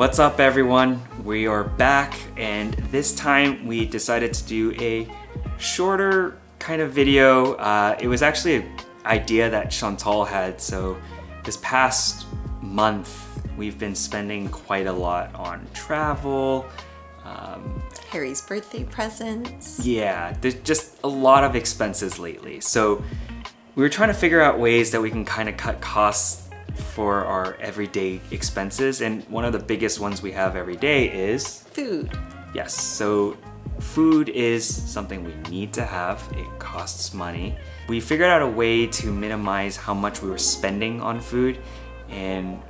What's up everyone? We are back and this time we decided to do a shorter kind of video. It was actually an idea that Chantal had, so this past month we've been spending quite a lot on travel. Harry's birthday presents. Yeah, there's just a lot of expenses lately. So we were trying to figure out ways that we can kind of cut costs for our everyday expenses. And one of the biggest ones we have every day is food. Yes, so food is something we need to have. It costs money. We figured out a way to minimize how much we were spending on food. And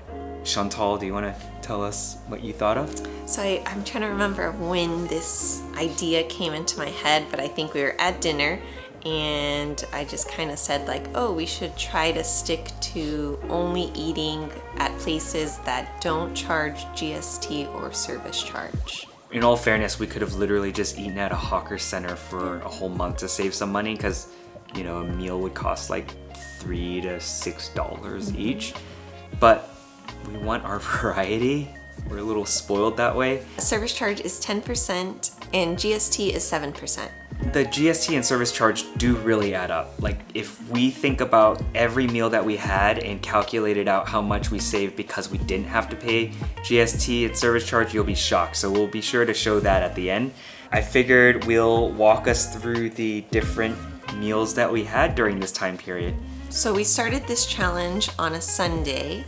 Chantal, do you want to tell us what you thought of? So I'm trying to remember when this idea came into my head, but I think we were at dinner and I just kind of said like, oh, we should try to stick to only eating at places that don't charge GST or service charge. In all fairness, we could have literally just eaten at a hawker center for a whole month to save some money because, you know, a meal would cost like $3 to $6 each. But we want our variety. We're a little spoiled that way. Service charge is 10% and GST is 7%. The GST and service charge do really add up. Like if we think about every meal that we had and calculated out how much we saved because we didn't have to pay GST and service charge, you'll be shocked. So we'll be sure to show that at the end. I figured we'll walk us through the different meals that we had during this time period. So we started this challenge on a Sunday.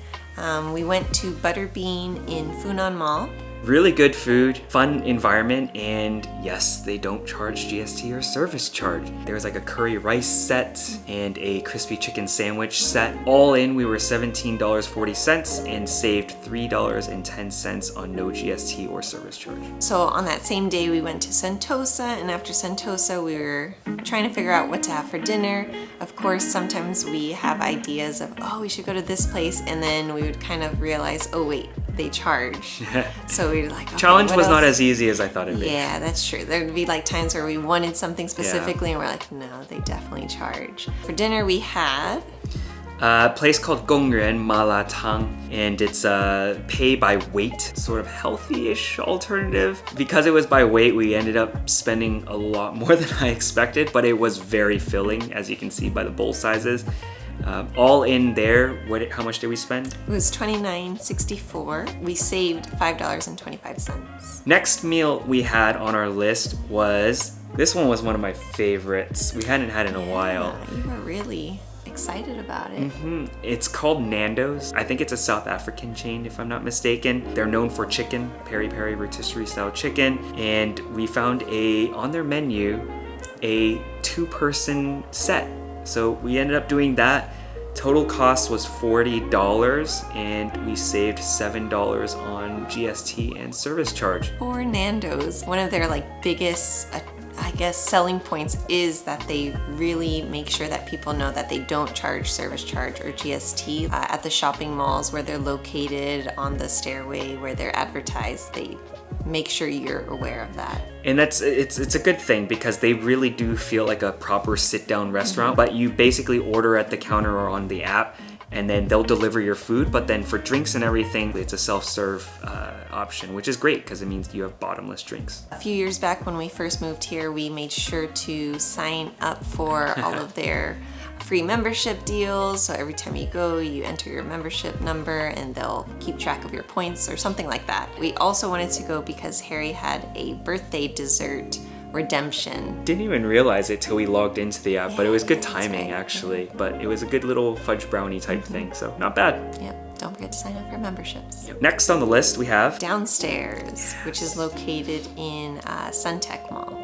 We went to Butterbean in Funan Mall. Really good food, fun environment, and yes, they don't charge GST or service charge. There was like a curry rice set and a crispy chicken sandwich set. All in, we were $17.40 and saved $3.10 on no GST or service charge. So on that same day, we went to Sentosa, and after Sentosa, we were trying to figure out what to have for dinner. Of course, sometimes we have ideas of, oh, we should go to this place, and then we would kind of realize, oh wait, they charge. So we were like, okay, challenge was else? not as easy as I thought it'd be. Yeah, that's true. There'd be like times where we wanted something specifically and we're like, no, they definitely charge. For dinner we had a place called Gong Yuan Tang, and it's pay by weight, sort of healthy-ish alternative. Because it was by weight, we ended up spending a lot more than I expected, but it was very filling, as you can see by the bowl sizes. All in there, how much did we spend? It was $29.64. We saved $5.25. Next meal we had on our list was, this one was one of my favorites. We hadn't had in a while. You were really excited about it. It's called Nando's. I think it's a South African chain if I'm not mistaken. They're known for chicken, peri-peri rotisserie style chicken, and we found on their menu a 2-person set. So we ended up doing that. Total cost was $40 and we saved $7 on GST and service charge. For Nando's, one of their biggest I guess selling points is that they really make sure that people know that they don't charge service charge or GST at the shopping malls where they're located, on the stairway where they're advertised. They make sure you're aware of that. And it's a good thing because they really do feel like a proper sit-down restaurant, but you basically order at the counter or on the app and then they'll deliver your food, but then for drinks and everything, it's a self-serve option, which is great because it means you have bottomless drinks. A few years back when we first moved here, we made sure to sign up for all of their free membership deals. So every time you go, you enter your membership number and they'll keep track of your points or something like that. We also wanted to go because Harry had a birthday dessert redemption. Didn't even realize it till we logged into the app, but it was good timing right. actually. But it was a good little fudge brownie type thing, so not bad. Yep, don't forget to sign up for memberships. Next on the list we have Downstairs, which is located in Suntec Mall.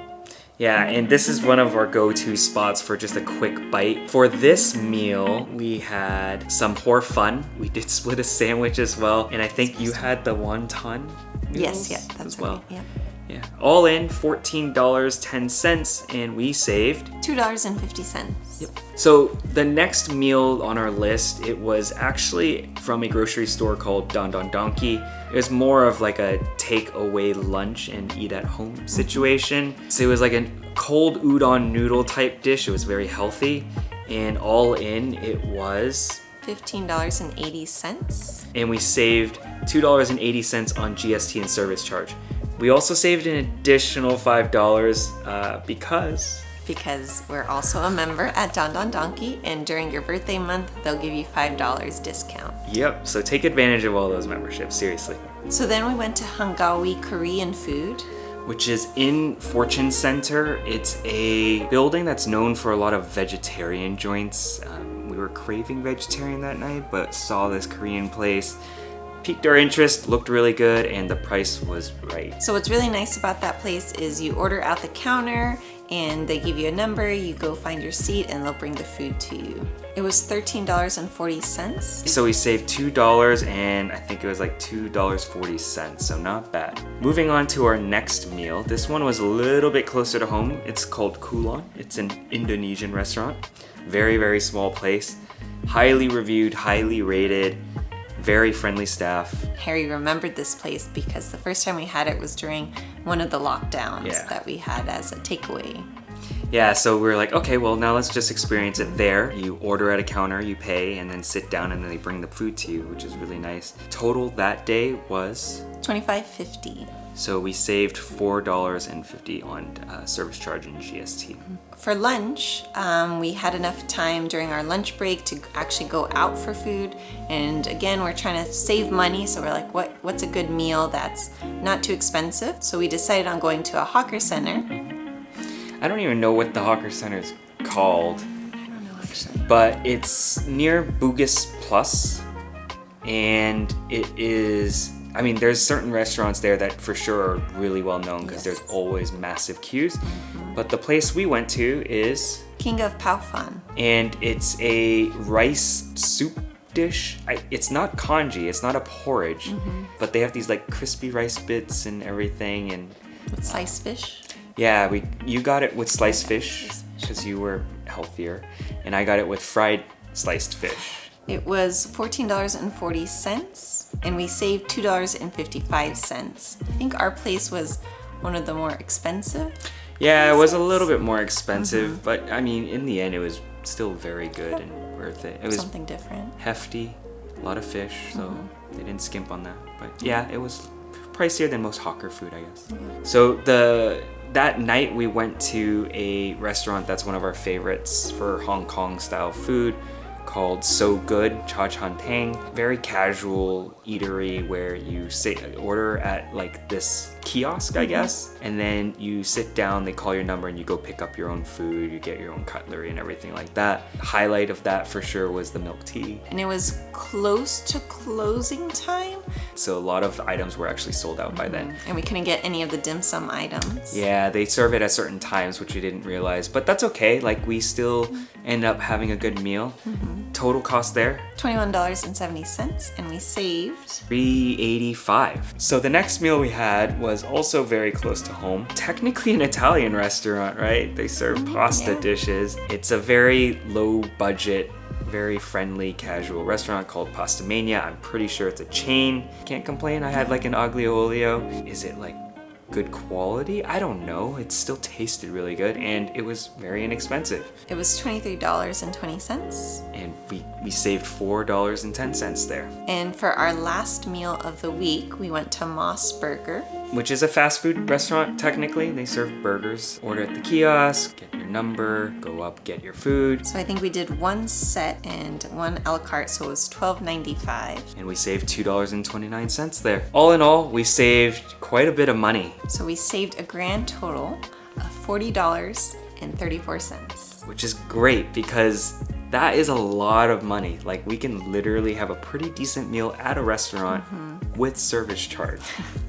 Yeah, and this is one of our go-to spots for just a quick bite. For this meal, we had some hor fun. We did split a sandwich as well, and I think you had the wonton noodles. Yes, yeah, that's as well. Right. Yeah. Yeah, all in $14.10, and we saved $2.50. Yep. So the next meal on our list, it was actually from a grocery store called Don Donki. It was more of like a take-away lunch and eat at home situation. So it was like a cold udon noodle type dish. It was very healthy, and all in it was $15.80. And we saved $2.80 on GST and service charge. We also saved an additional $5 because we're also a member at Don Donki, and during your birthday month, they'll give you $5 discount. Yep, so take advantage of all those memberships, seriously. So then we went to Hangawi Korean food, which is in Fortune Center. It's a building that's known for a lot of vegetarian joints. We were craving vegetarian that night, but saw this Korean place, piqued our interest, looked really good, and the price was right. So what's really nice about that place is you order out the counter and they give you a number, you go find your seat, and they'll bring the food to you. It was $13.40. So we saved $2 and I think it was like $2.40, so not bad. Moving on to our next meal. This one was a little bit closer to home. It's called Kulon. It's an Indonesian restaurant. Very, very small place. Highly reviewed, highly rated, very friendly staff. Harry remembered this place because the first time we had it was during one of the lockdowns that we had as a takeaway. Yeah, so we were like, okay, well now let's just experience it there. You order at a counter, you pay, and then sit down and then they bring the food to you, which is really nice. Total that day was $25.50. So we saved $4.50 on service charge and GST. For lunch, we had enough time during our lunch break to actually go out for food. And again, we're trying to save money, so we're like, what's a good meal that's not too expensive? So we decided on going to a hawker center. I don't even know what the hawker center is called. I don't know actually. But it's near Bugis Plus, and it is, I mean, there's certain restaurants there that for sure are really well known because there's always massive queues. But the place we went to is King of Pao Fan. And it's a rice soup dish. It's not congee, it's not a porridge, but they have these like crispy rice bits and everything, and With sliced fish. yeah, you got it with sliced fish because you were healthier, and I got it with fried sliced fish. It was $14.40, and we saved $2.55. I think our place was one of the more expensive. Yeah, it was a little bit more expensive, but I mean, in the end, it was still very good and worth it. It was something different. hefty, a lot of fish, so they didn't skimp on that. But yeah, it was pricier than most hawker food, I guess. So that night we went to a restaurant that's one of our favorites for Hong Kong style food called So Good Cha Chan Tang. Very casual eatery where you order at like this kiosk, I guess, and then you sit down, they call your number, and you go pick up your own food, you get your own cutlery and everything like that. The highlight of that for sure was the milk tea. And it was close to closing time. So a lot of items were actually sold out by then. And we couldn't get any of the dim sum items. Yeah, they serve it at certain times, which we didn't realize, but that's okay. Like, we still end up having a good meal. Total cost there? $21.70, and we saved $3.85. So the next meal we had was also very close to home. Technically an Italian restaurant, right? They serve pasta dishes. It's a very low budget, very friendly, casual restaurant called Pastamania. I'm pretty sure it's a chain. Can't complain. I had like an aglio olio. Is it like good quality? I don't know. It still tasted really good, and it was very inexpensive. It was $23.20. And we saved $4.10 there. And for our last meal of the week, we went to MOS Burger. Which is a fast food restaurant, technically. They serve burgers. Order at the kiosk, get your number, go up, get your food. So I think we did one set and one a la carte, so it was $12.95. And we saved $2.29 there. All in all, we saved quite a bit of money. So we saved a grand total of $40.34. Which is great because that is a lot of money. Like, we can literally have a pretty decent meal at a restaurant with service charge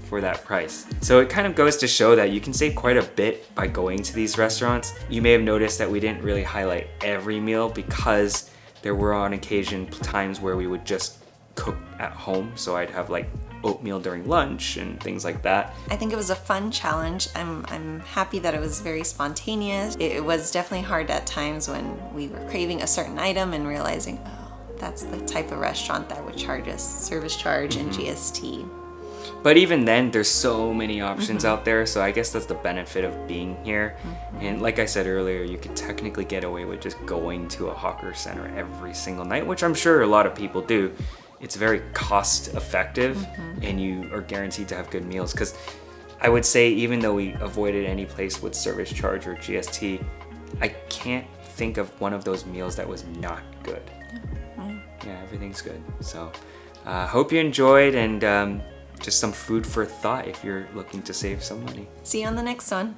for that price. So it kind of goes to show that you can save quite a bit by going to these restaurants. You may have noticed that we didn't really highlight every meal because there were on occasion times where we would just cook at home. So I'd have like oatmeal during lunch and things like that. I think it was a fun challenge. I'm happy that it was very spontaneous. It was definitely hard at times when we were craving a certain item and realizing, oh, that's the type of restaurant that would charge us service charge and GST. But even then, there's so many options out there, so I guess that's the benefit of being here. And like I said earlier, you could technically get away with just going to a hawker center every single night, which I'm sure a lot of people do. It's very cost effective, and you are guaranteed to have good meals. Because I would say, even though we avoided any place with service charge or GST, I can't think of one of those meals that was not good. Yeah, everything's good. So hope you enjoyed, and just some food for thought if you're looking to save some money. See you on the next one.